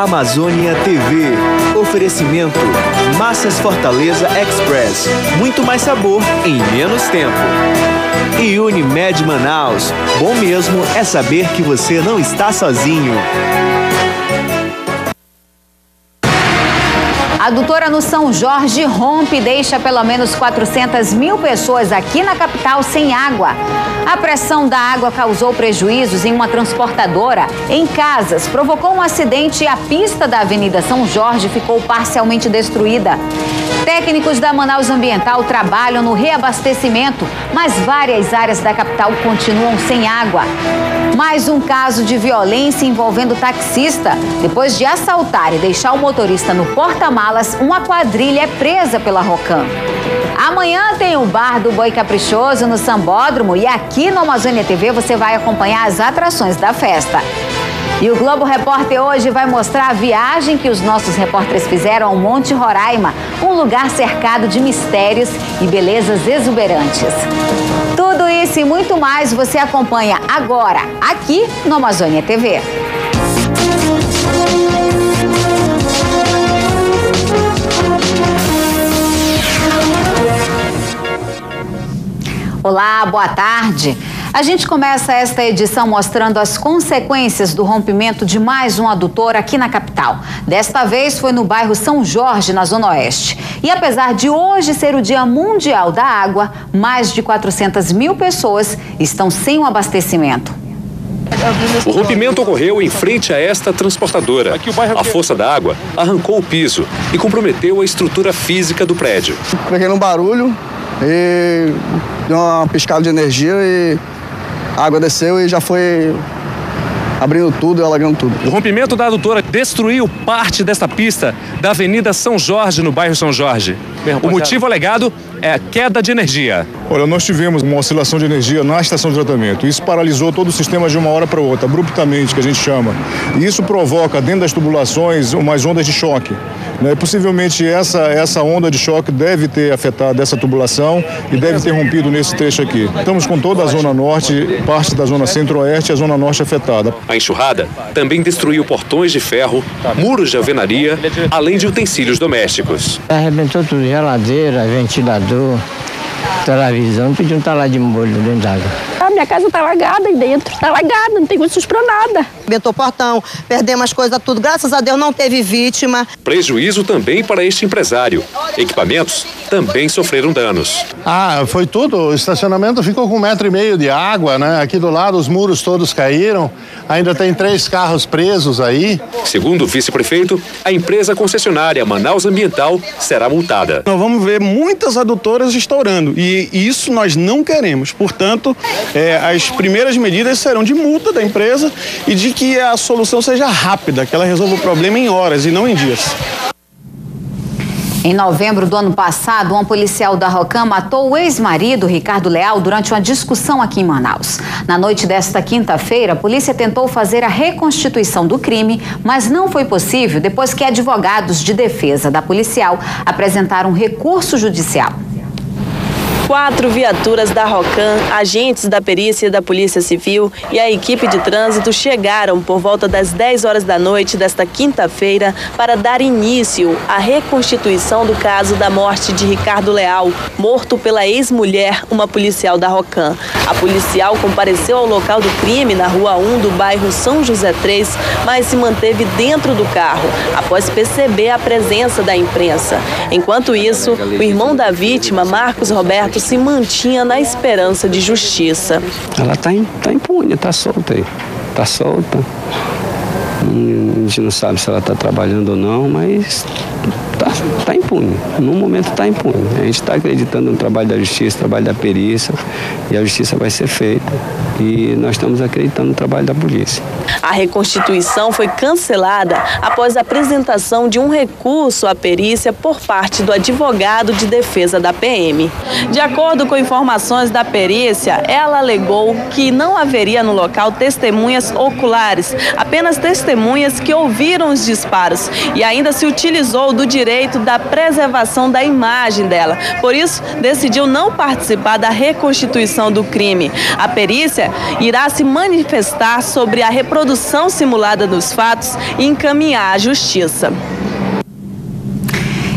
Amazônia TV. Oferecimento Massas Fortaleza Express. Muito mais sabor em menos tempo. E Unimed Manaus. Bom mesmo é saber que você não está sozinho. A adutora no São Jorge rompe e deixa pelo menos 400 mil pessoas aqui na capital sem água. A pressão da água causou prejuízos em uma transportadora, em casas, provocou um acidente e a pista da Avenida São Jorge ficou parcialmente destruída. Técnicos da Manaus Ambiental trabalham no reabastecimento, mas várias áreas da capital continuam sem água. Mais um caso de violência envolvendo taxista. Depois de assaltar e deixar o motorista no porta-malas, uma quadrilha é presa pela Rocan. Amanhã tem o Bar do Boi Caprichoso no Sambódromo e aqui no Amazônia TV você vai acompanhar as atrações da festa. E o Globo Repórter hoje vai mostrar a viagem que os nossos repórteres fizeram ao Monte Roraima, um lugar cercado de mistérios e belezas exuberantes. Tudo isso e muito mais você acompanha agora, aqui no Amazônia TV. Olá, boa tarde. A gente começa esta edição mostrando as consequências do rompimento de mais um adutor aqui na capital. Desta vez foi no bairro São Jorge, na Zona Oeste. E apesar de hoje ser o Dia Mundial da Água, mais de 400 mil pessoas estão sem o abastecimento. O rompimento ocorreu em frente a esta transportadora. A força da água arrancou o piso e comprometeu a estrutura física do prédio. Peguei um barulho e deu uma piscada de energia e a água desceu e já foi abrindo tudo e alagando tudo. O rompimento da adutora destruiu parte desta pista da Avenida São Jorge, no bairro São Jorge. O motivo alegado é a queda de energia. Olha, nós tivemos uma oscilação de energia na estação de tratamento. Isso paralisou todo o sistema de uma hora para outra, abruptamente, que a gente chama. E isso provoca, dentro das tubulações, umas ondas de choque. Possivelmente essa onda de choque deve ter afetado essa tubulação e deve ter rompido nesse trecho aqui. Estamos com toda a Zona Norte, parte da Zona Centro-Oeste e a Zona Norte afetada. A enxurrada também destruiu portões de ferro, muros de alvenaria, além de utensílios domésticos. Arrebentou tudo, geladeira, ventilador, televisão, não podia estar lá de molho dentro d'água. A minha casa tá alagada aí dentro, tá alagada, não tem condições pra nada. Arrebentou portão, perdemos as coisas tudo, graças a Deus não teve vítima. Prejuízo também para este empresário. Equipamentos também sofreram danos. Foi tudo, o estacionamento ficou com 1,5 metro de água, né? Aqui do lado os muros todos caíram, ainda tem 3 carros presos aí. Segundo o vice-prefeito, a empresa concessionária Manaus Ambiental será multada. Nós vamos ver muitas adutoras estourando e isso nós não queremos, portanto, as primeiras medidas serão de multa da empresa e de que a solução seja rápida, que ela resolva o problema em horas e não em dias. Em novembro do ano passado, um policial da Rocan matou o ex-marido, Ricardo Leal, durante uma discussão aqui em Manaus. Na noite desta quinta-feira, a polícia tentou fazer a reconstituição do crime, mas não foi possível depois que advogados de defesa da policial apresentaram um recurso judicial. 4 viaturas da Rocan, agentes da perícia da Polícia Civil e a equipe de trânsito chegaram por volta das 10 horas da noite desta quinta-feira para dar início à reconstituição do caso da morte de Ricardo Leal, morto pela ex-mulher, uma policial da Rocan. A policial compareceu ao local do crime na Rua 1 do bairro São José 3, mas se manteve dentro do carro, após perceber a presença da imprensa. Enquanto isso, o irmão da vítima, Marcos Roberto, se mantinha na esperança de justiça. Ela tá impune, tá solta aí. Tá solta. A gente não sabe se ela tá trabalhando ou não, mas tá impune. No momento tá impune. A gente está acreditando no trabalho da justiça, trabalho da perícia, e a justiça vai ser feita. E nós estamos acreditando no trabalho da polícia. A reconstituição foi cancelada após a apresentação de um recurso à perícia por parte do advogado de defesa da PM. De acordo com informações da perícia, ela alegou que não haveria no local testemunhas oculares, apenas testemunhas que ouviram os disparos, e ainda se utilizou do direito da preservação da imagem dela. Por isso, decidiu não participar da reconstituição do crime. A perícia polícia irá se manifestar sobre a reprodução simulada dos fatos e encaminhar à justiça.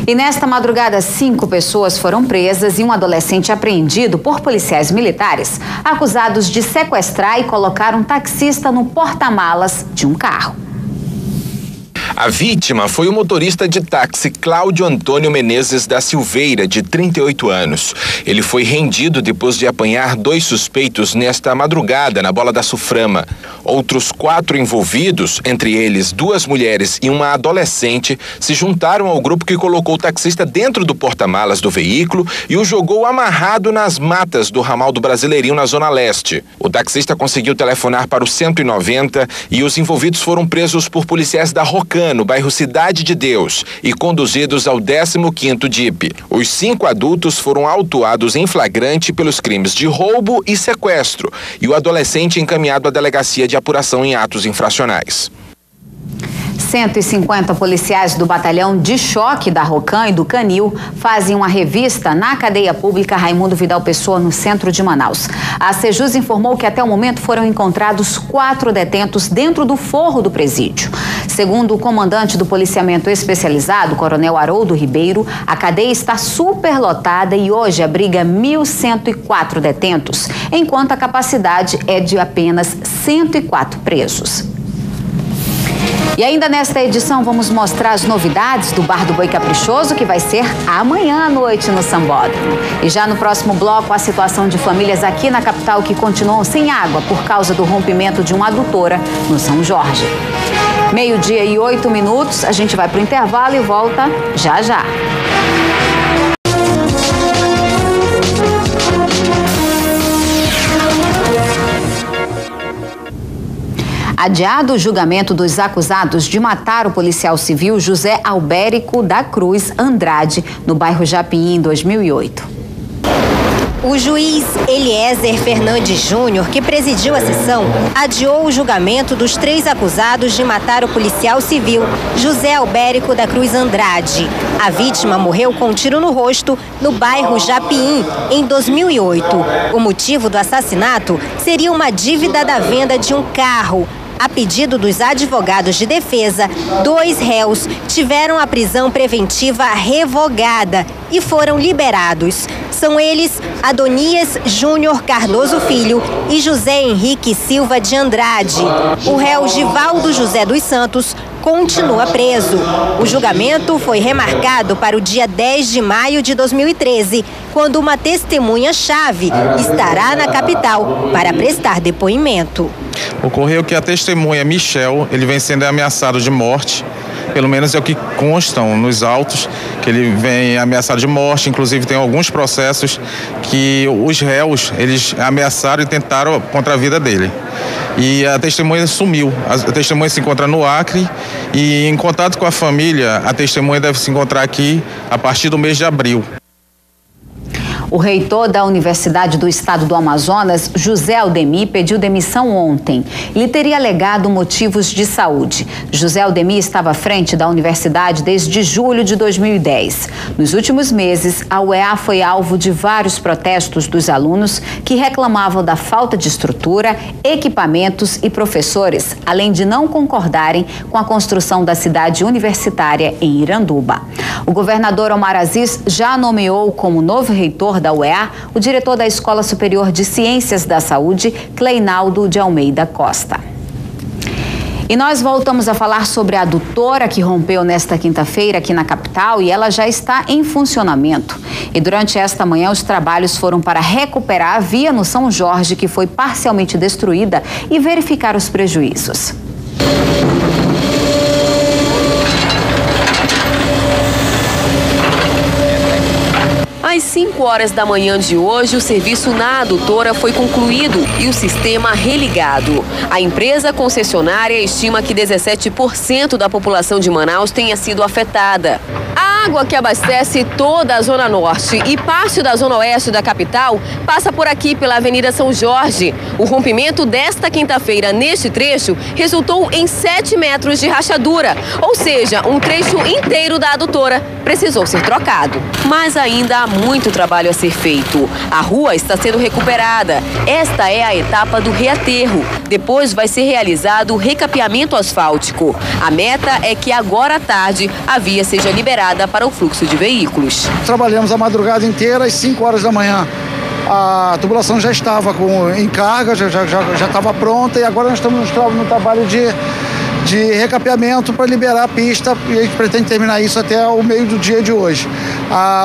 E nesta madrugada, 5 pessoas foram presas e um adolescente apreendido por policiais militares, acusados de sequestrar e colocar um taxista no porta-malas de um carro. A vítima foi o motorista de táxi Cláudio Antônio Menezes da Silveira, de 38 anos. Ele foi rendido depois de apanhar 2 suspeitos nesta madrugada na Bola da Suframa. Outros 4 envolvidos, entre eles 2 mulheres e uma adolescente, se juntaram ao grupo que colocou o taxista dentro do porta-malas do veículo e o jogou amarrado nas matas do ramal do Brasileirinho, na Zona Leste. O taxista conseguiu telefonar para o 190 e os envolvidos foram presos por policiais da Rocan, no bairro Cidade de Deus, e conduzidos ao 15º DIP. Os 5 adultos foram autuados em flagrante pelos crimes de roubo e sequestro, e o adolescente encaminhado à delegacia de apuração em atos infracionais. 150 policiais do batalhão de choque da Rocan e do Canil fazem uma revista na cadeia pública Raimundo Vidal Pessoa, no centro de Manaus. A Sejus informou que até o momento foram encontrados 4 detentos dentro do forro do presídio. Segundo o comandante do policiamento especializado, Coronel Haroldo Ribeiro, a cadeia está superlotada e hoje abriga 1.104 detentos, enquanto a capacidade é de apenas 104 presos. E ainda nesta edição vamos mostrar as novidades do Bar do Boi Caprichoso, que vai ser amanhã à noite no Sambódromo. E já no próximo bloco, a situação de famílias aqui na capital que continuam sem água por causa do rompimento de uma adutora no São Jorge. 12:08, a gente vai para o intervalo e volta já já. Adiado o julgamento dos acusados de matar o policial civil José Albérico da Cruz Andrade, no bairro Japim, em 2008. O juiz Eliezer Fernandes Júnior, que presidiu a sessão, adiou o julgamento dos 3 acusados de matar o policial civil José Albérico da Cruz Andrade. A vítima morreu com um tiro no rosto no bairro Japim, em 2008. O motivo do assassinato seria uma dívida da venda de um carro. A pedido dos advogados de defesa, 2 réus tiveram a prisão preventiva revogada e foram liberados. São eles Adonias Júnior Cardoso Filho e José Henrique Silva de Andrade. O réu Givaldo José dos Santos continua preso. O julgamento foi remarcado para o dia 10 de maio de 2013, quando uma testemunha-chave estará na capital para prestar depoimento. Ocorreu que a testemunha Michel, ele vem sendo ameaçado de morte, pelo menos é o que constam nos autos, que ele vem ameaçado de morte. Inclusive tem alguns processos que os réus, eles ameaçaram e tentaram contra a vida dele. E a testemunha sumiu. A testemunha se encontra no Acre e, em contato com a família, a testemunha deve se encontrar aqui a partir do mês de abril. O reitor da Universidade do Estado do Amazonas, José Aldemir, pediu demissão ontem. Ele teria alegado motivos de saúde. José Aldemir estava à frente da universidade desde julho de 2010. Nos últimos meses, a UEA foi alvo de vários protestos dos alunos que reclamavam da falta de estrutura, equipamentos e professores, além de não concordarem com a construção da cidade universitária em Iranduba. O governador Omar Aziz já nomeou como novo reitor da UEA o diretor da Escola Superior de Ciências da Saúde, Cleinaldo de Almeida Costa. E nós voltamos a falar sobre a adutora que rompeu nesta quinta-feira aqui na capital e ela já está em funcionamento. E durante esta manhã os trabalhos foram para recuperar a via no São Jorge, que foi parcialmente destruída, e verificar os prejuízos. Às 5 horas da manhã de hoje, o serviço na adutora foi concluído e o sistema religado. A empresa concessionária estima que 17% da população de Manaus tenha sido afetada. A A água que abastece toda a Zona Norte e parte da Zona Oeste da capital passa por aqui pela Avenida São Jorge. O rompimento desta quinta-feira neste trecho resultou em 7 metros de rachadura, ou seja, um trecho inteiro da adutora precisou ser trocado. Mas ainda há muito trabalho a ser feito. A rua está sendo recuperada. Esta é a etapa do reaterro. Depois vai ser realizado o recapeamento asfáltico. A meta é que agora à tarde a via seja liberada para o fluxo de veículos. Trabalhamos a madrugada inteira, às 5 horas da manhã. A tubulação já estava em carga, já estava pronta, e agora nós estamos no trabalho de recapeamento para liberar a pista, e a gente pretende terminar isso até o meio do dia de hoje.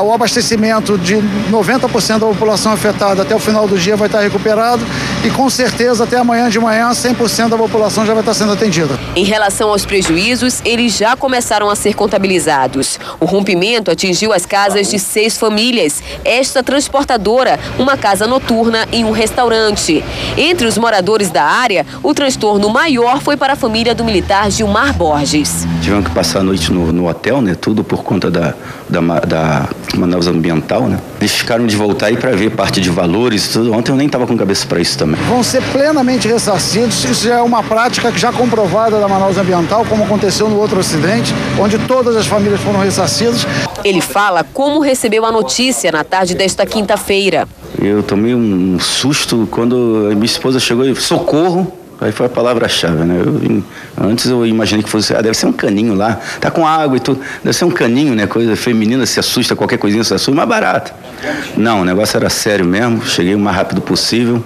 O abastecimento de 90% da população afetada até o final do dia vai estar recuperado, e com certeza até amanhã de manhã 100% da população já vai estar sendo atendida. Em relação aos prejuízos, eles já começaram a ser contabilizados. O rompimento atingiu as casas de 6 famílias, esta transportadora, uma casa noturna e um restaurante. Entre os moradores da área, o transtorno maior foi para a família do militar Gilmar Borges. Tivemos que passar a noite no hotel, né? Tudo por conta da Manaus Ambiental, né? Eles ficaram de voltar aí para ver parte de valores, tudo. Ontem eu nem estava com cabeça para isso também. Vão ser plenamente ressarcidos. Isso já é uma prática já comprovada da Manaus Ambiental, como aconteceu no outro acidente, onde todas as famílias foram ressarcidas. Ele fala como recebeu a notícia na tarde desta quinta-feira. Eu tomei um susto quando a minha esposa chegou e socorro. Aí foi a palavra-chave, né? Antes eu imaginei que fosse, deve ser um caninho lá, tá com água e tudo, deve ser um caninho, né? Coisa feminina, se assusta, qualquer coisinha se assusta, mais barato. Não, o negócio era sério mesmo, cheguei o mais rápido possível.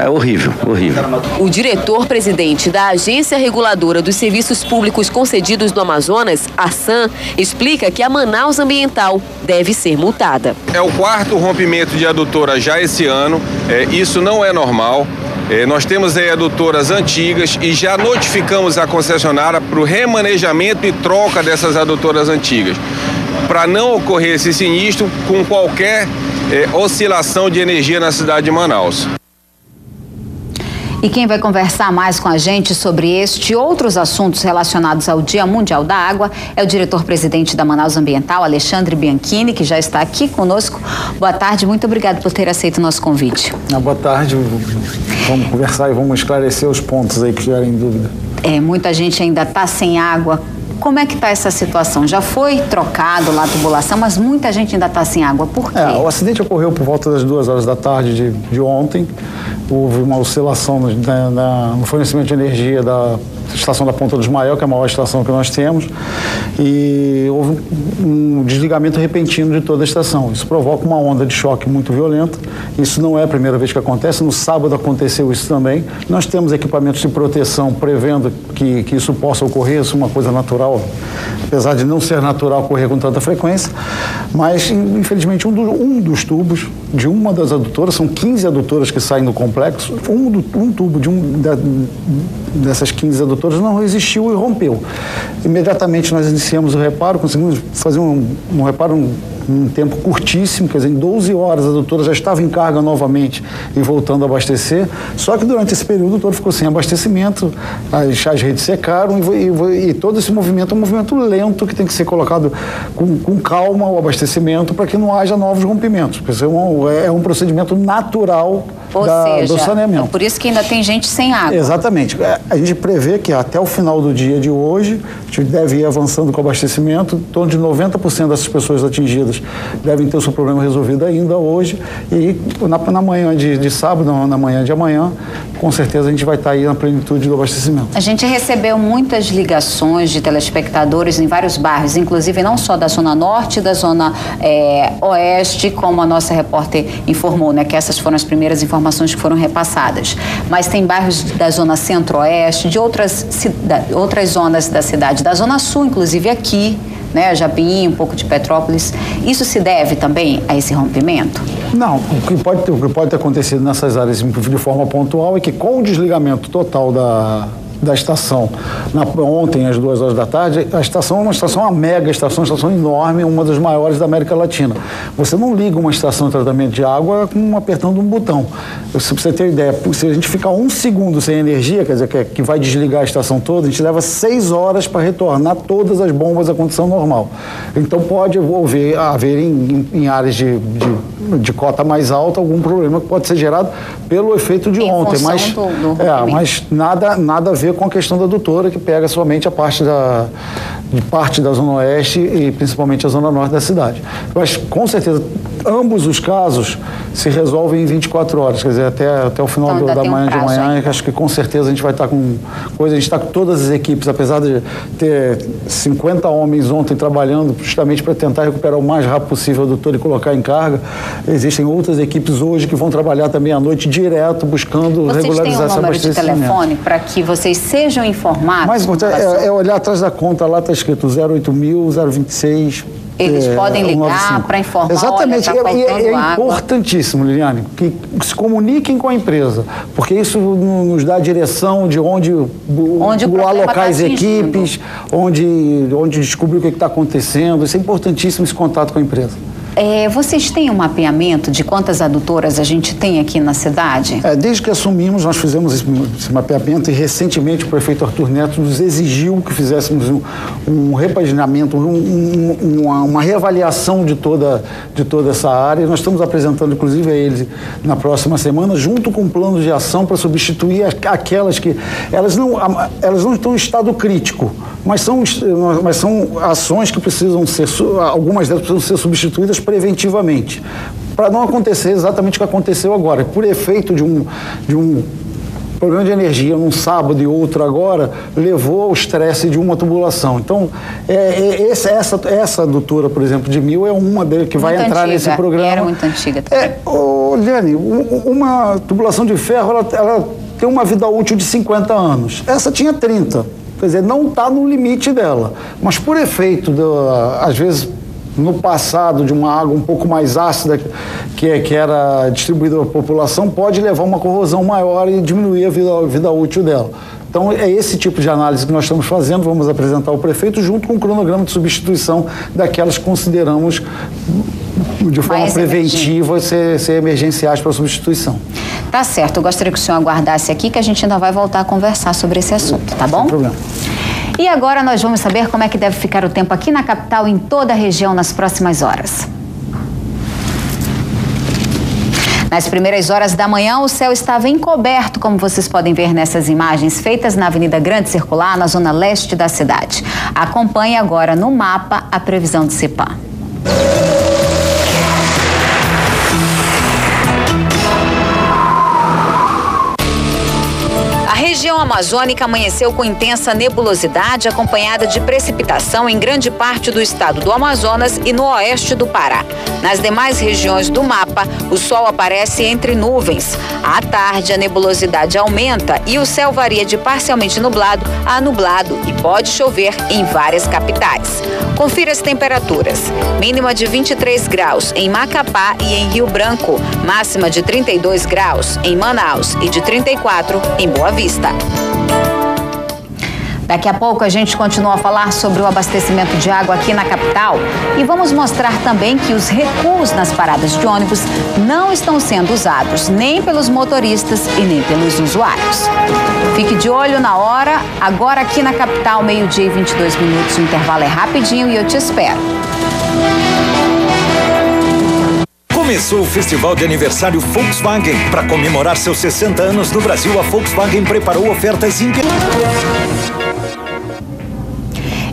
É horrível, horrível. O diretor-presidente da Agência Reguladora dos Serviços Públicos Concedidos do Amazonas, a SAM, explica que a Manaus Ambiental deve ser multada. É o 4º rompimento de adutora já esse ano, isso não é normal. Nós temos aí adutoras antigas e já notificamos a concessionária para o remanejamento e troca dessas adutoras antigas, para não ocorrer esse sinistro com qualquer oscilação de energia na cidade de Manaus. E quem vai conversar mais com a gente sobre este e outros assuntos relacionados ao Dia Mundial da Água é o diretor-presidente da Manaus Ambiental, Alexandre Bianchini, que já está aqui conosco. Boa tarde, muito obrigado por ter aceito o nosso convite. Boa tarde, vamos conversar e vamos esclarecer os pontos aí que gerem dúvida. Muita gente ainda está sem água. Como é que está essa situação? Já foi trocado lá a tubulação, mas muita gente ainda está sem água. Por quê? O acidente ocorreu por volta das 2 horas da tarde de ontem. Houve uma oscilação no fornecimento de energia da estação da Ponta do Ismael, que é a maior estação que nós temos, e houve um desligamento repentino de toda a estação. Isso provoca uma onda de choque muito violenta. Isso não é a primeira vez que acontece. No sábado aconteceu isso também. Nós temos equipamentos de proteção prevendo que isso possa ocorrer. Isso é uma coisa natural, apesar de não ser natural ocorrer com tanta frequência. Mas, infelizmente, um dos tubos de uma das adutoras, são 15 adutoras que saem do complexo, um tubo dessas 15 adutoras não resistiu e rompeu. Imediatamente nós iniciamos o reparo, conseguimos fazer um reparo em um tempo curtíssimo, quer dizer, em 12 horas a adutora já estava em carga novamente e voltando a abastecer, só que durante esse período todo ficou sem abastecimento, as redes secaram e todo esse movimento é um movimento lento que tem que ser colocado com calma o abastecimento para que não haja novos rompimentos, porque é um procedimento natural do saneamento. É por isso que ainda tem gente sem água. Exatamente. A gente prevê que até o final do dia de hoje, a gente deve ir avançando com o abastecimento, em torno de 90% dessas pessoas atingidas devem ter o seu problema resolvido ainda hoje, e na manhã de sábado, na manhã de amanhã, com certeza a gente vai estar aí na plenitude do abastecimento. A gente recebeu muitas ligações de telespectadores em vários bairros, inclusive não só da Zona Norte, da Zona Oeste, como a nossa repórter informou, né, que essas foram as primeiras informações que foram repassadas. Mas tem bairros da Zona Centro-Oeste, de outras zonas da cidade, da Zona Sul, inclusive aqui, né, Japim, um pouco de Petrópolis. Isso se deve também a esse rompimento? Não, o que pode ter acontecido nessas áreas de forma pontual é que com o desligamento total da estação ontem, às 2 horas da tarde, a estação é uma mega estação, uma estação enorme, uma das maiores da América Latina. Você não liga uma estação de tratamento de água apertando um botão. Se você ter ideia, se a gente ficar 1 segundo sem energia, quer dizer, que vai desligar a estação toda, a gente leva 6 horas para retornar todas as bombas à condição normal. Então pode haver em áreas de cota mais alta algum problema que pode ser gerado pelo efeito de ontem, mas nada a ver com a questão da adutora, que pega somente a parte da Zona Oeste e principalmente a Zona Norte da cidade. Mas, com certeza, ambos os casos se resolvem em 24 horas, quer dizer, até o final da manhã de manhã, acho que com certeza a gente vai estar com coisa, a gente está com todas as equipes, apesar de ter 50 homens ontem trabalhando justamente para tentar recuperar o mais rápido possível a adutora e colocar em carga, existem outras equipes hoje que vão trabalhar também à noite direto, buscando regularizar esse abastecimento. Vocês têm um número de telefone para que vocês sejam informados? Mas é olhar atrás da conta, lá está escrito 08000, 026... Eles podem ligar para informar. Exatamente, olha, é importantíssimo, Liliane, que se comuniquem com a empresa, porque isso nos dá a direção de onde alocar as equipes, onde descobrir o que está acontecendo. Isso é importantíssimo, esse contato com a empresa. Vocês têm um mapeamento de quantas adutoras a gente tem aqui na cidade? Desde que assumimos, nós fizemos esse mapeamento e recentemente o prefeito Arthur Neto nos exigiu que fizéssemos um repaginamento, uma reavaliação de toda essa área. Nós estamos apresentando, inclusive, a eles na próxima semana, junto com um plano de ação para substituir aquelas que... Elas não estão em estado crítico, mas são ações que precisam ser... Algumas delas precisam ser substituídas preventivamente, para não acontecer exatamente o que aconteceu agora. Por efeito de um problema de energia num sábado e outro agora, levou ao estresse de uma tubulação. Então, essa adutora, por exemplo, de 1000 é uma dele que vai entrar nesse programa. Era muito antiga também. Liane, uma tubulação de ferro, ela tem uma vida útil de 50 anos. Essa tinha 30. Quer dizer, não está no limite dela. Mas por efeito, às vezes, no passado, de uma água um pouco mais ácida que era distribuída à população, pode levar a uma corrosão maior e diminuir a vida útil dela. Então, é esse tipo de análise que nós estamos fazendo, vamos apresentar ao prefeito, junto com o cronograma de substituição daquelas que consideramos de forma preventiva ser emergenciais para a substituição. Tá certo, eu gostaria que o senhor aguardasse aqui, que a gente ainda vai voltar a conversar sobre esse assunto, tá bom? Sem problema. E agora nós vamos saber como é que deve ficar o tempo aqui na capital e em toda a região nas próximas horas. Nas primeiras horas da manhã, o céu estava encoberto, como vocês podem ver nessas imagens feitas na Avenida Grande Circular, na zona leste da cidade. Acompanhe agora no mapa a previsão do CIPAM. A região amazônica amanheceu com intensa nebulosidade, acompanhada de precipitação em grande parte do estado do Amazonas e no oeste do Pará. Nas demais regiões do mapa, o sol aparece entre nuvens. À tarde, a nebulosidade aumenta e o céu varia de parcialmente nublado a nublado e pode chover em várias capitais. Confira as temperaturas. Mínima de 23 graus em Macapá e em Rio Branco. Máxima de 32 graus em Manaus e de 34 em Boa Vista. Daqui a pouco a gente continua a falar sobre o abastecimento de água aqui na capital e vamos mostrar também que os recuos nas paradas de ônibus não estão sendo usados nem pelos motoristas e nem pelos usuários. Fique de olho na hora, agora aqui na capital, 12h22, o intervalo é rapidinho e eu te espero. Começou o Festival de Aniversário Volkswagen. Para comemorar seus 60 anos no Brasil, a Volkswagen preparou ofertas imperdíveis.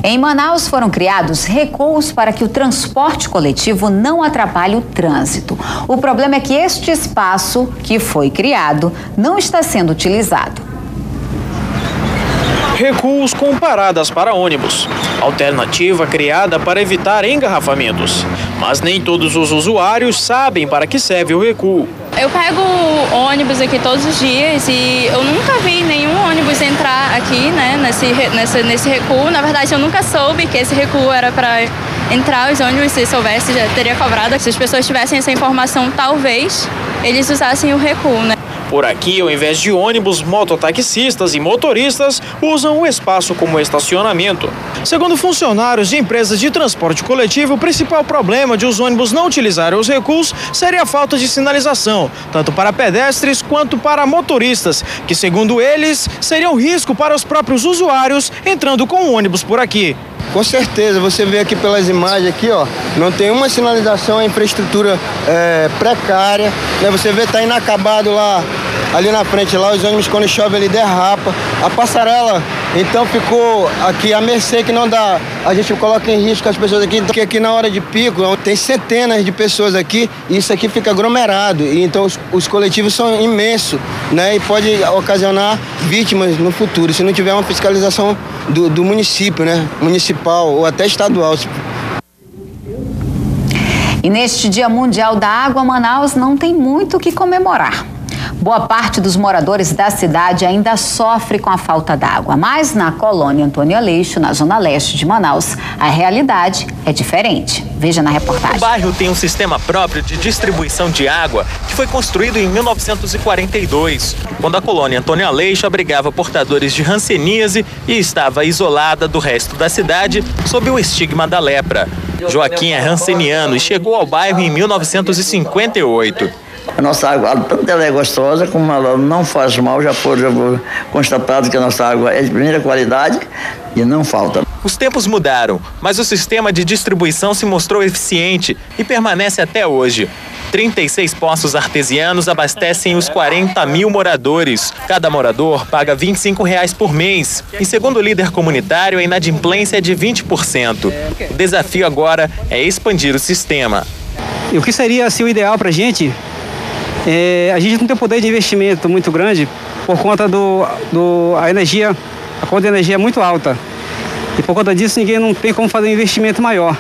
Em Manaus foram criados recuos para que o transporte coletivo não atrapalhe o trânsito. O problema é que este espaço que foi criado não está sendo utilizado. Recuos com paradas para ônibus. Alternativa criada para evitar engarrafamentos. Mas nem todos os usuários sabem para que serve o recuo. Eu pego ônibus aqui todos os dias e eu nunca vi nenhum ônibus entrar aqui, né, nesse recuo. Na verdade, eu nunca soube que esse recuo era para entrar os ônibus. Se soubesse, já teria cobrado. Se as pessoas tivessem essa informação, talvez eles usassem o recuo, né? Por aqui, ao invés de ônibus, mototaxistas e motoristas usam o espaço como estacionamento. Segundo funcionários de empresas de transporte coletivo, o principal problema de os ônibus não utilizarem os recuos seria a falta de sinalização, tanto para pedestres quanto para motoristas, que, segundo eles, seria um risco para os próprios usuários entrando com o ônibus por aqui. Com certeza, você vê aqui pelas imagens aqui, ó, não tem uma sinalização, a infraestrutura precária, né? Você vê, tá inacabado lá, ali na frente, lá os ônibus quando chove ele derrapa, a passarela então ficou aqui à mercê, que não dá, a gente coloca em risco as pessoas aqui, porque aqui na hora de pico tem centenas de pessoas aqui e isso aqui fica aglomerado, e então os coletivos são imensos, né? E pode ocasionar vítimas no futuro, se não tiver uma fiscalização do município, né? Municipal ou até estadual. E neste Dia Mundial da Água, Manaus não tem muito o que comemorar. Boa parte dos moradores da cidade ainda sofre com a falta d'água, mas na colônia Antônio Aleixo, na zona leste de Manaus, a realidade é diferente. Veja na reportagem. O bairro tem um sistema próprio de distribuição de água que foi construído em 1942, quando a colônia Antônio Aleixo abrigava portadores de hanseníase e estava isolada do resto da cidade sob o estigma da lepra. Joaquim é hanseniano e chegou ao bairro em 1958. A nossa água, tanto ela é gostosa, como ela não faz mal, já foi constatado que a nossa água é de primeira qualidade e não falta. Os tempos mudaram, mas o sistema de distribuição se mostrou eficiente e permanece até hoje. 36 poços artesianos abastecem os 40 mil moradores. Cada morador paga R$ 25 por mês. E segundo o líder comunitário, a inadimplência é de 20%. O desafio agora é expandir o sistema. E o que seria assim, o ideal para a gente não tem poder de investimento muito grande por conta a energia, a conta de energia é muito alta. E por conta disso ninguém não tem como fazer um investimento maior.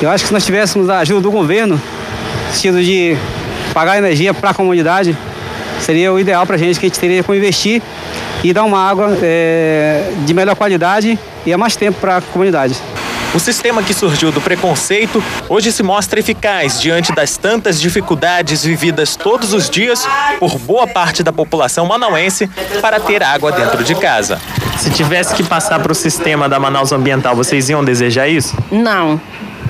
Eu acho que se nós tivéssemos a ajuda do governo, no sentido de pagar a energia para a comunidade, seria o ideal para a gente, que a gente teria como investir e dar uma água de melhor qualidade e há mais tempo para a comunidade. O sistema que surgiu do preconceito hoje se mostra eficaz diante das tantas dificuldades vividas todos os dias por boa parte da população manauense para ter água dentro de casa. Se tivesse que passar para o sistema da Manaus Ambiental, vocês iam desejar isso? Não.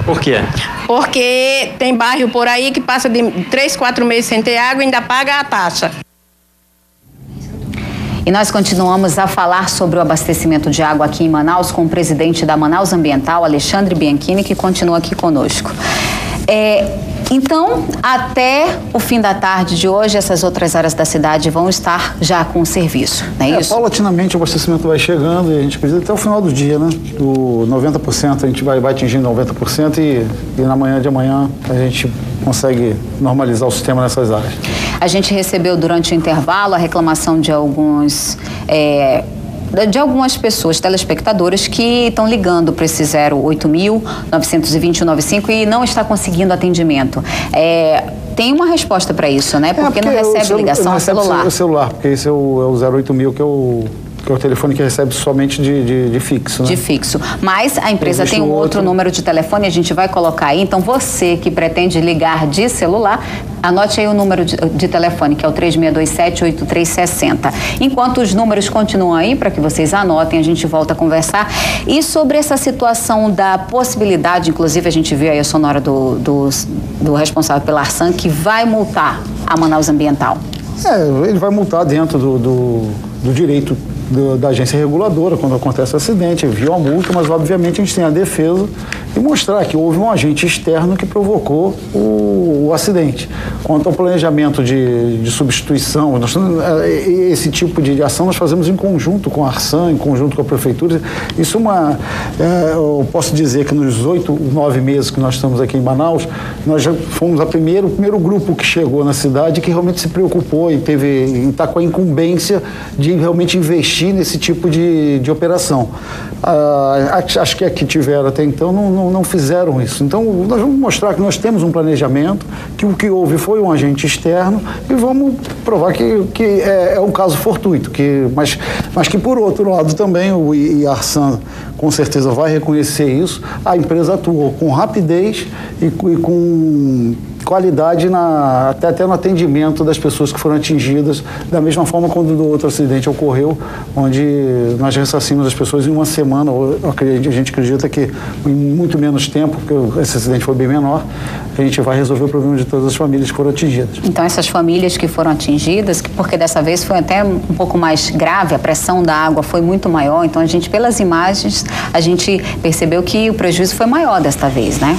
Por quê? Porque tem bairro por aí que passa de 3, 4 meses sem ter água e ainda paga a taxa. E nós continuamos a falar sobre o abastecimento de água aqui em Manaus com o presidente da Manaus Ambiental, Alexandre Bianchini, que continua aqui conosco. Então, até o fim da tarde de hoje, essas outras áreas da cidade vão estar já com o serviço, não é isso? Paulatinamente o abastecimento vai chegando e a gente precisa até o final do dia, né? Do 90% a gente vai atingindo 90% e na manhã de amanhã a gente consegue normalizar o sistema nessas áreas. A gente recebeu durante o intervalo a reclamação de algumas pessoas, telespectadores, que estão ligando para esse 08.921.95 e não está conseguindo atendimento. Tem uma resposta para isso, né? Porque não recebe ligação ao celular. O celular, porque esse é o 08.000 que é o telefone que recebe somente de fixo, né? De fixo. Mas a empresa tem um outro número de telefone, a gente vai colocar aí. Então, você que pretende ligar de celular, anote aí o número de telefone, que é o 3627-8360. Enquanto os números continuam aí, para que vocês anotem, a gente volta a conversar. E sobre essa situação da possibilidade, inclusive a gente viu aí a sonora do responsável pela Arsan, que vai multar a Manaus Ambiental. Ele vai multar dentro do direito da agência reguladora quando acontece o acidente, envia a multa, mas obviamente a gente tem a defesa e mostrar que houve um agente externo que provocou o acidente. Quanto ao planejamento de substituição, esse tipo de ação nós fazemos em conjunto com a Arsan, em conjunto com a prefeitura. Isso eu posso dizer que nos 8, 9 meses que nós estamos aqui em Manaus, nós já fomos o primeiro grupo que chegou na cidade que realmente se preocupou e está com a incumbência de realmente investir investir nesse tipo de operação. Acho que aqui tiveram até então não fizeram isso. Então, nós vamos mostrar que nós temos um planejamento, que o que houve foi um agente externo e vamos provar que é um caso fortuito, mas que, por outro lado, também o Arsan com certeza vai reconhecer isso. A empresa atuou com rapidez e com qualidade até no atendimento das pessoas que foram atingidas, da mesma forma quando o outro acidente ocorreu, onde nós ressarcimos as pessoas em uma semana. A gente acredita que em muito menos tempo, porque esse acidente foi bem menor, a gente vai resolver o problema de todas as famílias que foram atingidas. Então, essas famílias que foram atingidas, porque dessa vez foi até um pouco mais grave, a pressão da água foi muito maior, então pelas imagens, a gente percebeu que o prejuízo foi maior desta vez, né?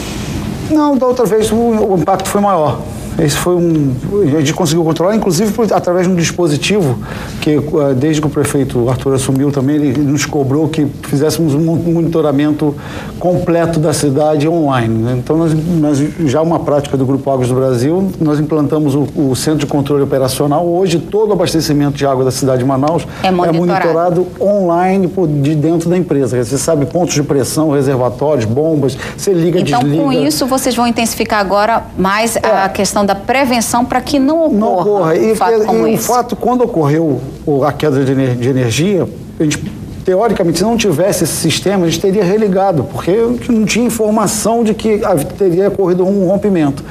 Não, da outra vez o impacto foi maior. Esse foi a gente conseguiu controlar, inclusive através de um dispositivo que, desde que o prefeito Arthur assumiu também, ele nos cobrou que fizéssemos um monitoramento completo da cidade online, né? Então, nós já uma prática do Grupo Águas do Brasil, nós implantamos o Centro de Controle Operacional. Hoje, todo o abastecimento de água da cidade de Manaus é monitorado online de dentro da empresa. Você sabe pontos de pressão, reservatórios, bombas, você liga, desliga. Então, com isso, vocês vão intensificar agora mais a questão da prevenção para que não ocorra um fato como esse. O fato, quando ocorreu a queda de energia, a gente, teoricamente, se não tivesse esse sistema, a gente teria religado, porque não tinha informação de que teria ocorrido um rompimento.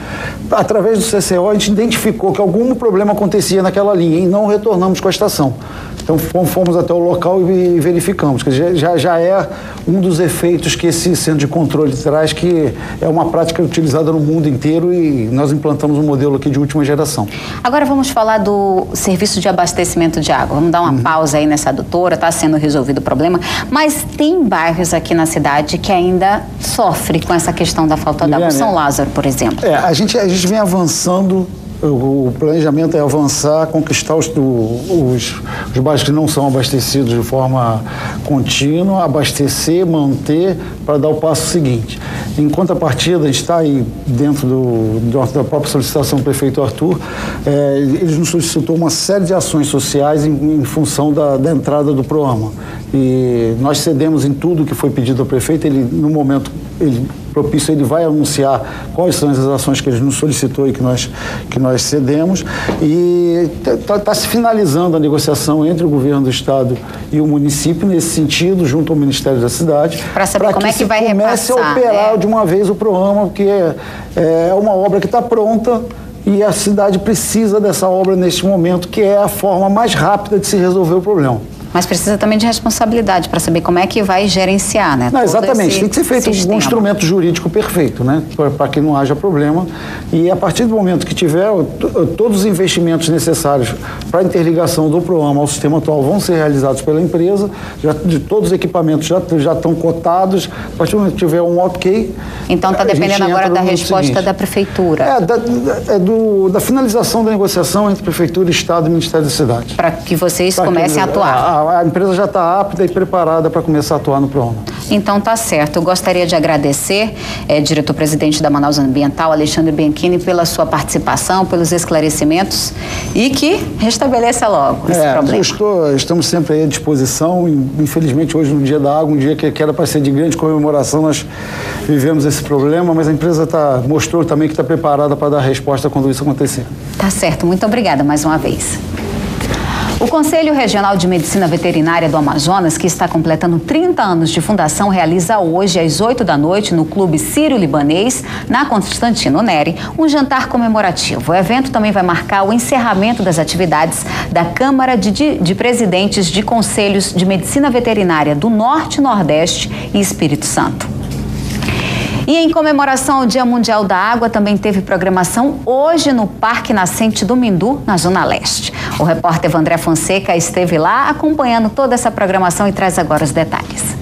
Através do CCO, a gente identificou que algum problema acontecia naquela linha e não retornamos com a estação. Então, fomos até o local e verificamos, que já é um dos efeitos que esse centro de controle traz, que é uma prática utilizada no mundo inteiro e nós implantamos um modelo aqui de última geração. Agora vamos falar do serviço de abastecimento de água. Vamos dar uma pausa aí nessa adutora, está sendo resolvido o problema, mas tem bairros aqui na cidade que ainda sofrem com essa questão da falta de água. São Lázaro, por exemplo. A gente vem avançando. O planejamento é avançar, conquistar os bairros que não são abastecidos de forma contínua, abastecer, manter, para dar o passo seguinte. Em contrapartida, a gente está aí dentro da própria solicitação do prefeito Arthur, ele nos solicitou uma série de ações sociais em função da entrada do programa. E nós cedemos em tudo que foi pedido ao prefeito. No momento propício, ele vai anunciar quais são as ações que ele nos solicitou e que nós cedemos. E está se finalizando a negociação entre o governo do estado e o município nesse sentido, junto ao Ministério da Cidade, para saber como é que vai repassar, comece a operar de uma vez o programa, porque é uma obra que está pronta e a cidade precisa dessa obra neste momento, que é a forma mais rápida de se resolver o problema. Mas precisa também de responsabilidade para saber como é que vai gerenciar, né? Não, exatamente, tem que ser feito um instrumento jurídico perfeito, né? Para que não haja problema. E a partir do momento que tiver, todos os investimentos necessários para a interligação do programa ao sistema atual vão ser realizados pela empresa, todos os equipamentos já estão cotados. A partir do momento que tiver um ok. Então está dependendo agora da resposta da prefeitura. Da finalização da negociação entre prefeitura, estado e Ministério da Cidade. Para que vocês comecem a atuar. A empresa já está apta e preparada para começar a atuar no programa. Então tá certo. Eu gostaria de agradecer, diretor-presidente da Manaus Ambiental, Alexandre Bianchini, pela sua participação, pelos esclarecimentos e que restabeleça logo esse problema. Estamos sempre aí à disposição. Infelizmente, hoje, no Dia da Água, um dia que era para ser de grande comemoração, nós vivemos esse problema, mas a empresa mostrou também que está preparada para dar resposta quando isso acontecer. Tá certo. Muito obrigada mais uma vez. O Conselho Regional de Medicina Veterinária do Amazonas, que está completando 30 anos de fundação, realiza hoje, às 8h, no Clube Sírio-Libanês, na Constantino Neri, um jantar comemorativo. O evento também vai marcar o encerramento das atividades da Câmara de Presidentes de Conselhos de Medicina Veterinária do Norte, Nordeste e Espírito Santo. E em comemoração ao Dia Mundial da Água, também teve programação hoje no Parque Nascente do Mindu, na Zona Leste. O repórter Vandré Fonseca esteve lá acompanhando toda essa programação e traz agora os detalhes.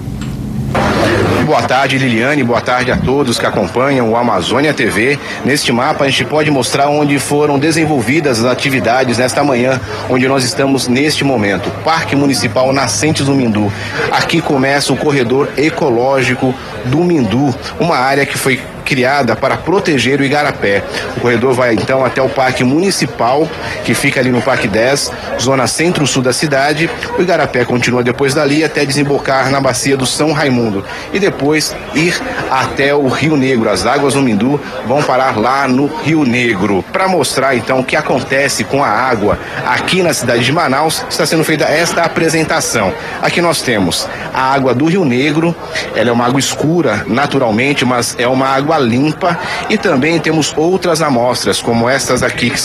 Boa tarde, Liliane, boa tarde a todos que acompanham o Amazônia TV. Neste mapa a gente pode mostrar onde foram desenvolvidas as atividades nesta manhã, onde nós estamos neste momento. Parque Municipal Nascentes do Mindu. Aqui começa o corredor ecológico do Mindu, uma área que foi criada para proteger o igarapé. O corredor vai então até o Parque Municipal, que fica ali no Parque 10, zona centro-sul da cidade. O igarapé continua depois dali até desembocar na bacia do São Raimundo e depois ir até o Rio Negro. As águas do Mindu vão parar lá no Rio Negro. Para mostrar então o que acontece com a água aqui na cidade de Manaus, está sendo feita esta apresentação. Aqui nós temos a água do Rio Negro. Ela é uma água escura naturalmente, mas é uma água limpa, e também temos outras amostras como estas aqui que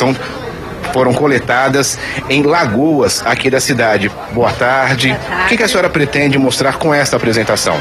foram coletadas em lagoas aqui da cidade. Boa tarde. O que a senhora pretende mostrar com esta apresentação?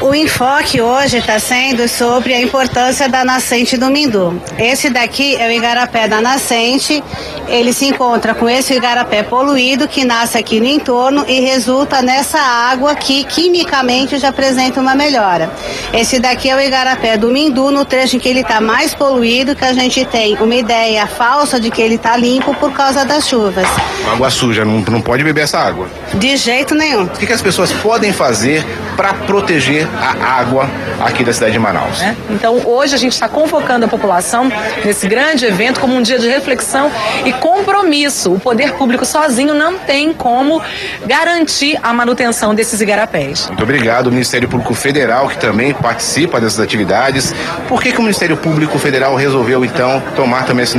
O enfoque hoje está sendo sobre a importância da nascente do Mindu. Esse daqui é o igarapé da nascente. Ele se encontra com esse igarapé poluído que nasce aqui no entorno e resulta nessa água que quimicamente já apresenta uma melhora. Esse daqui é o igarapé do Mindu, no trecho em que ele está mais poluído, que a gente tem uma ideia falsa de que ele está limpo por causa das chuvas. Água suja, não pode beber essa água. De jeito nenhum. O que as pessoas podem fazer para proteger a água aqui da cidade de Manaus? Então, hoje a gente está convocando a população nesse grande evento como um dia de reflexão e compromisso. O poder público sozinho não tem como garantir a manutenção desses igarapés. Muito obrigado. O Ministério Público Federal, que também participa dessas atividades. Por que o Ministério Público Federal resolveu, então, tomar também essa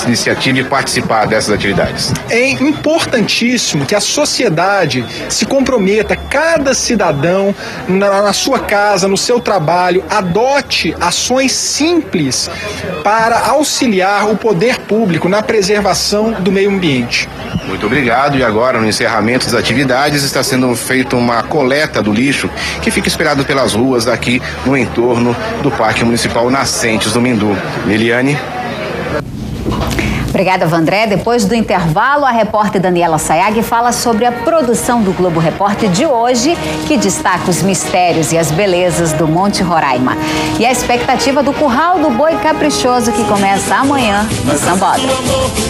iniciativa e participar dessas atividades? É importantíssimo que a sociedade se comprometa, cada cidadão, na sua casa, no seu trabalho, adote ações simples para auxiliar o poder público na preservação do meio ambiente. Muito obrigado. E agora, no encerramento das atividades, está sendo feita uma coleta do lixo que fica espalhado pelas ruas aqui no entorno do Parque Municipal Nascentes do Mindu. Liliane. Obrigada, Vandré. Depois do intervalo, a repórter Daniela Sayag fala sobre a produção do Globo Repórter de hoje, que destaca os mistérios e as belezas do Monte Roraima. E a expectativa do Curral do Boi Caprichoso, que começa amanhã no Sambódromo.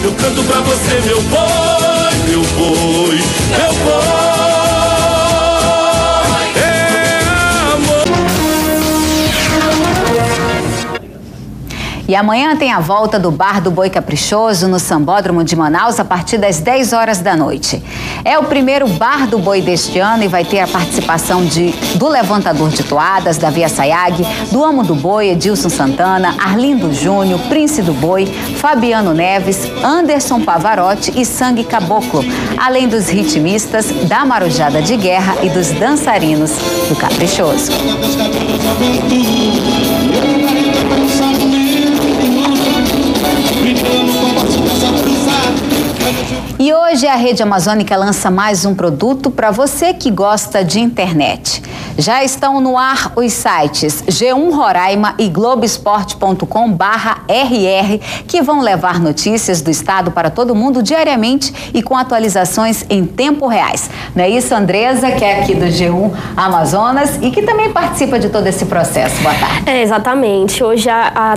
Eu canto pra você, meu boi, meu boi, meu boi. E amanhã tem a volta do Bar do Boi Caprichoso no Sambódromo de Manaus a partir das 10 horas da noite. É o primeiro Bar do Boi deste ano e vai ter a participação do Levantador de Toadas, Davi Sayag, do Amo do Boi, Edilson Santana, Arlindo Júnior, Prince do Boi, Fabiano Neves, Anderson Pavarotti e Sangue Caboclo, além dos ritmistas da Marujada de Guerra e dos dançarinos do Caprichoso. E hoje a Rede Amazônica lança mais um produto para você que gosta de internet. Já estão no ar os sites G1 Roraima e Globoesporte.com/RR, que vão levar notícias do estado para todo mundo diariamente e com atualizações em tempo reais. Não é isso, Andresa, que é aqui do G1 Amazonas e que também participa de todo esse processo. Boa tarde. Exatamente. Hoje a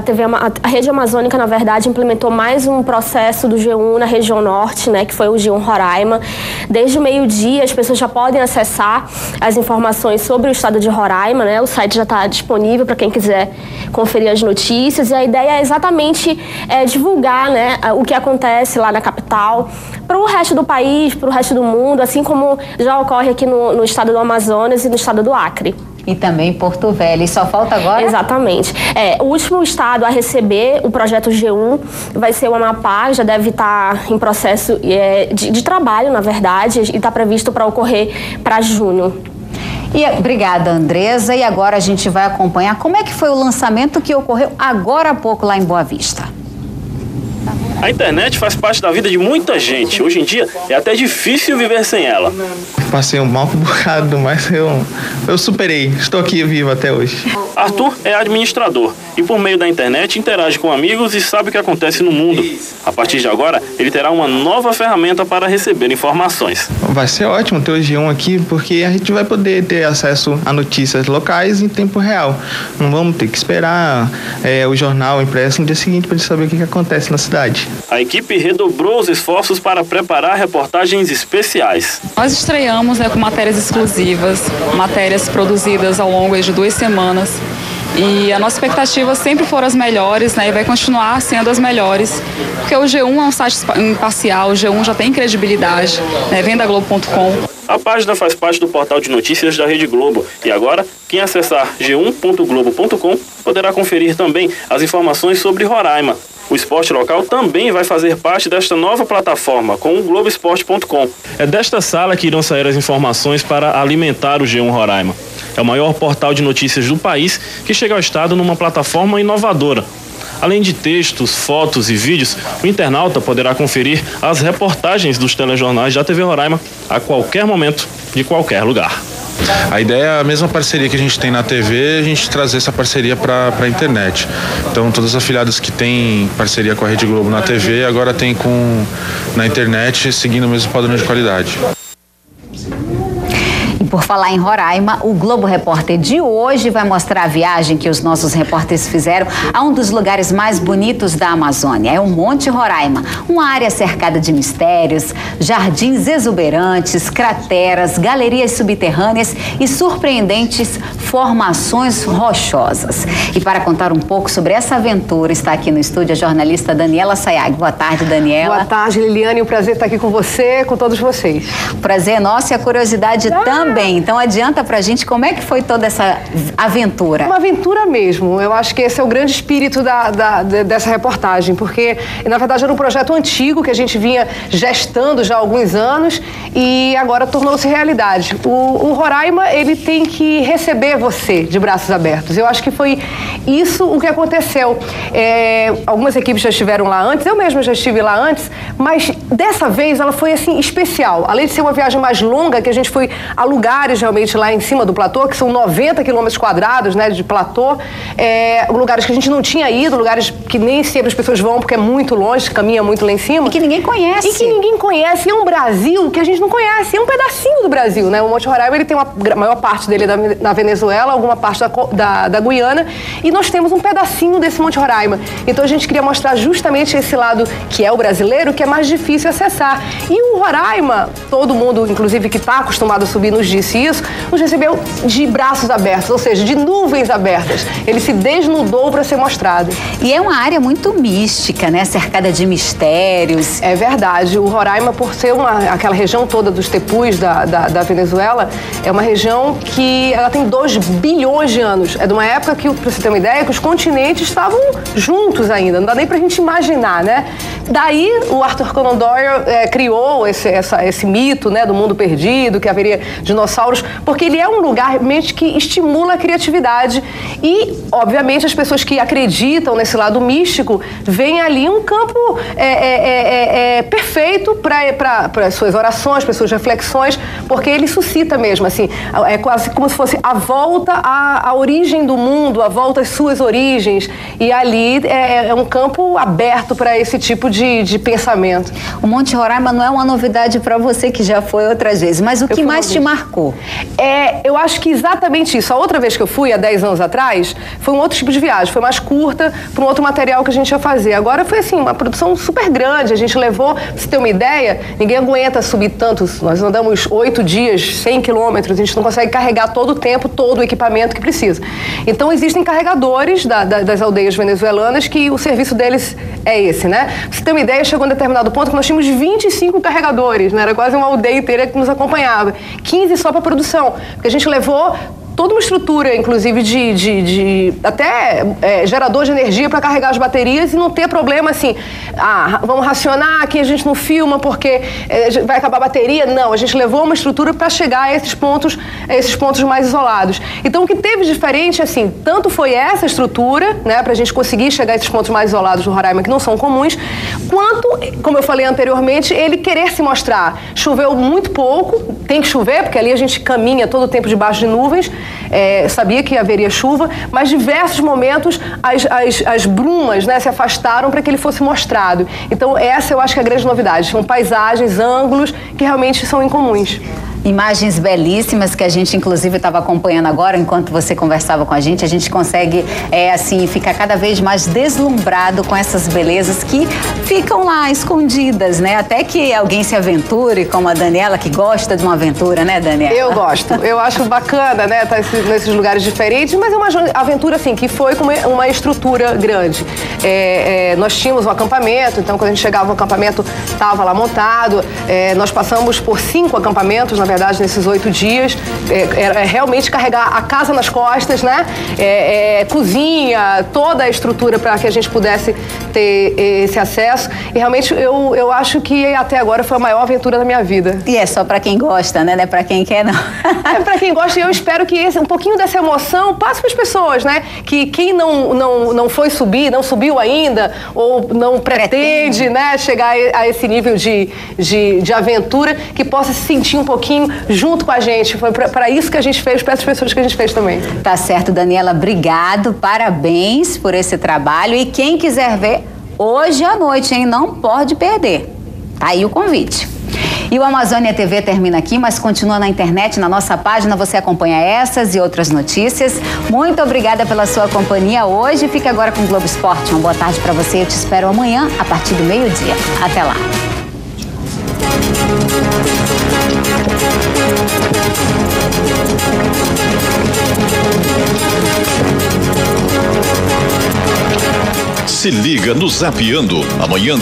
Rede Amazônica, na verdade, implementou mais um processo do G1 na região norte, né, que foi o G1 Roraima. Desde o meio-dia, as pessoas já podem acessar as informações sobre o estado de Roraima, né? O site já está disponível para quem quiser conferir as notícias, e a ideia é exatamente divulgar, né, o que acontece lá na capital para o resto do país, para o resto do mundo, assim como já ocorre aqui no estado do Amazonas e no estado do Acre. E também Porto Velho. E só falta agora? Exatamente. O último estado a receber o projeto G1 vai ser o Amapá, já deve estar em processo de trabalho, na verdade, e está previsto para ocorrer para junho. Obrigada, Andresa. E agora a gente vai acompanhar como é que foi o lançamento que ocorreu agora há pouco lá em Boa Vista. A internet faz parte da vida de muita gente. Hoje em dia é até difícil viver sem ela. Passei um mau bocado, mas eu superei. Estou aqui vivo até hoje. Arthur é administrador e por meio da internet interage com amigos e sabe o que acontece no mundo. A partir de agora, ele terá uma nova ferramenta para receber informações. Vai ser ótimo ter o G1 aqui, porque a gente vai poder ter acesso a notícias locais em tempo real. Não vamos ter que esperar o jornal impresso no dia seguinte para saber o que acontece na cidade. A equipe redobrou os esforços para preparar reportagens especiais. Nós estreamos com matérias exclusivas, matérias produzidas ao longo de 2 semanas, E a nossa expectativa sempre foram as melhores, né? E vai continuar sendo as melhores, porque o G1 é um site imparcial, o G1 já tem credibilidade, né? Vem da Globo.com. A página faz parte do portal de notícias da Rede Globo e agora, quem acessar g1.globo.com poderá conferir também as informações sobre Roraima. O esporte local também vai fazer parte desta nova plataforma com o Globoesporte.com. É desta sala que irão sair as informações para alimentar o G1 Roraima. É o maior portal de notícias do país que chega ao estado numa plataforma inovadora. Além de textos, fotos e vídeos, o internauta poderá conferir as reportagens dos telejornais da TV Roraima a qualquer momento, de qualquer lugar. A ideia é a mesma parceria que a gente tem na TV, a gente trazer essa parceria para a internet. Então, todas as afiliadas que têm parceria com a Rede Globo na TV, agora tem na internet, seguindo o mesmo padrão de qualidade. Por falar em Roraima, o Globo Repórter de hoje vai mostrar a viagem que os nossos repórteres fizeram a um dos lugares mais bonitos da Amazônia. É o Monte Roraima, uma área cercada de mistérios, jardins exuberantes, crateras, galerias subterrâneas e surpreendentes formações rochosas. E para contar um pouco sobre essa aventura, está aqui no estúdio a jornalista Daniela Sayag. Boa tarde, Daniela. Boa tarde, Liliane. Um prazer estar aqui com você, com todos vocês. O prazer é nosso e a curiosidade também. Então adianta pra gente como é que foi toda essa aventura. Uma aventura mesmo. Eu acho que esse é o grande espírito dessa reportagem, porque na verdade era um projeto antigo que a gente vinha gestando já há alguns anos e agora tornou-se realidade. O Roraima, ele tem que receber você de braços abertos. Eu acho que foi isso o que aconteceu. Algumas equipes já estiveram lá antes, eu mesma já estive lá antes, mas dessa vez ela foi assim especial. Além de ser uma viagem mais longa, que a gente foi a lugares realmente lá em cima do platô, que são 90 quilômetros quadrados, né, de platô, lugares que a gente não tinha ido, lugares que nem sempre as pessoas vão porque é muito longe, caminha muito lá em cima. E que ninguém conhece. E é um Brasil que a gente não conhece, é um pedacinho do Brasil, né? O Monte Roraima, ele tem a maior parte dele na Venezuela, alguma parte da Guiana, e nós temos um pedacinho desse Monte Roraima. Então a gente queria mostrar justamente esse lado que é o brasileiro, que é mais difícil acessar. E o Roraima, todo mundo, inclusive que está acostumado a subir, nos disse isso, nos recebeu de braços abertos, ou seja, de nuvens abertas. Ele se desnudou para ser mostrado. E é uma área muito mística, né? Cercada de mistérios. É verdade. O Roraima, por ser aquela região toda dos tepus da Venezuela, é uma região que ela tem 2 bilhões de anos. É de uma época que, para você ter uma ideia, que os continentes estavam juntos ainda. Não dá nem pra gente imaginar, né? Daí, o Arthur Conan Doyle criou esse mito, né, do mundo perdido, que haveria dinossauros, porque ele é um lugar realmente que estimula a criatividade e, obviamente, as pessoas que acreditam nesse lado místico veem ali um campo perfeito para suas orações, para suas reflexões, porque ele suscita mesmo, assim, é quase como se fosse a volta à origem do mundo, a volta às suas origens, e ali é um campo aberto para esse tipo de pensamento. O Monte Roraima não é uma novidade para você que já foi outras vezes, mas o que mais te marcou? Eu acho que exatamente isso. A outra vez que eu fui, há 10 anos atrás, foi um outro tipo de viagem, foi mais curta, para um outro material que a gente ia fazer. Agora foi assim, uma produção super grande, a gente levou, pra você ter uma ideia, ninguém aguenta subir tantos, nós andamos 8 dias, 100 quilômetros, a gente não consegue carregar todo o tempo, todo o equipamento que precisa. Então existem carregadores das aldeias venezuelanas que o serviço deles é esse, né? Pra você ter uma ideia, chegou a um determinado ponto que nós tínhamos 25 carregadores, né? Era quase uma aldeia inteira que nos acompanhava. 15 só para produção, porque a gente levou toda uma estrutura, inclusive até gerador de energia para carregar as baterias e não ter problema assim, vamos racionar, aqui a gente não filma porque vai acabar a bateria. Não, a gente levou uma estrutura para chegar a esses pontos mais isolados. Então o que teve diferente, assim, tanto foi essa estrutura, né, para a gente conseguir chegar a esses pontos mais isolados do Roraima, que não são comuns, quanto, como eu falei anteriormente, ele querer se mostrar. Choveu muito pouco, tem que chover, porque ali a gente caminha todo o tempo debaixo de nuvens, sabia que haveria chuva, mas diversos momentos as brumas, né, se afastaram para que ele fosse mostrado. Então essa eu acho que é a grande novidade, são paisagens, ângulos que realmente são incomuns. Imagens belíssimas que a gente, inclusive, estava acompanhando agora, enquanto você conversava com a gente consegue, assim, ficar cada vez mais deslumbrado com essas belezas que ficam lá escondidas, né? Até que alguém se aventure, como a Daniela, que gosta de uma aventura, né, Daniela? Eu gosto. Eu acho bacana, né, estar nesses lugares diferentes, mas é uma aventura, assim, que foi com uma estrutura grande. Nós tínhamos um acampamento, então, quando a gente chegava no acampamento, estava lá montado. Nós passamos por 5 acampamentos, na verdade, nesses 8 dias. Era realmente carregar a casa nas costas, né? Cozinha, toda a estrutura para que a gente pudesse ter esse acesso. E realmente eu acho que até agora foi a maior aventura da minha vida. E é só para quem gosta, né? Não é para quem quer, não. É para quem gosta, e eu espero que um pouquinho dessa emoção passe para as pessoas, né? Que quem não foi subir, não subiu ainda, ou não pretende, né, chegar a esse nível de aventura, que possa se sentir um pouquinho junto com a gente. Foi para isso que a gente fez, para essas pessoas que a gente fez também. Tá certo, Daniela, obrigado, parabéns por esse trabalho, e quem quiser ver, hoje à noite, hein, não pode perder. Tá aí o convite. E o Amazônia TV termina aqui, mas continua na internet, na nossa página, você acompanha essas e outras notícias. Muito obrigada pela sua companhia hoje. Fique agora com o Globo Esporte. Uma boa tarde para você. Eu te espero amanhã, a partir do meio-dia. Até lá. Se liga no Zapeando. Amanhã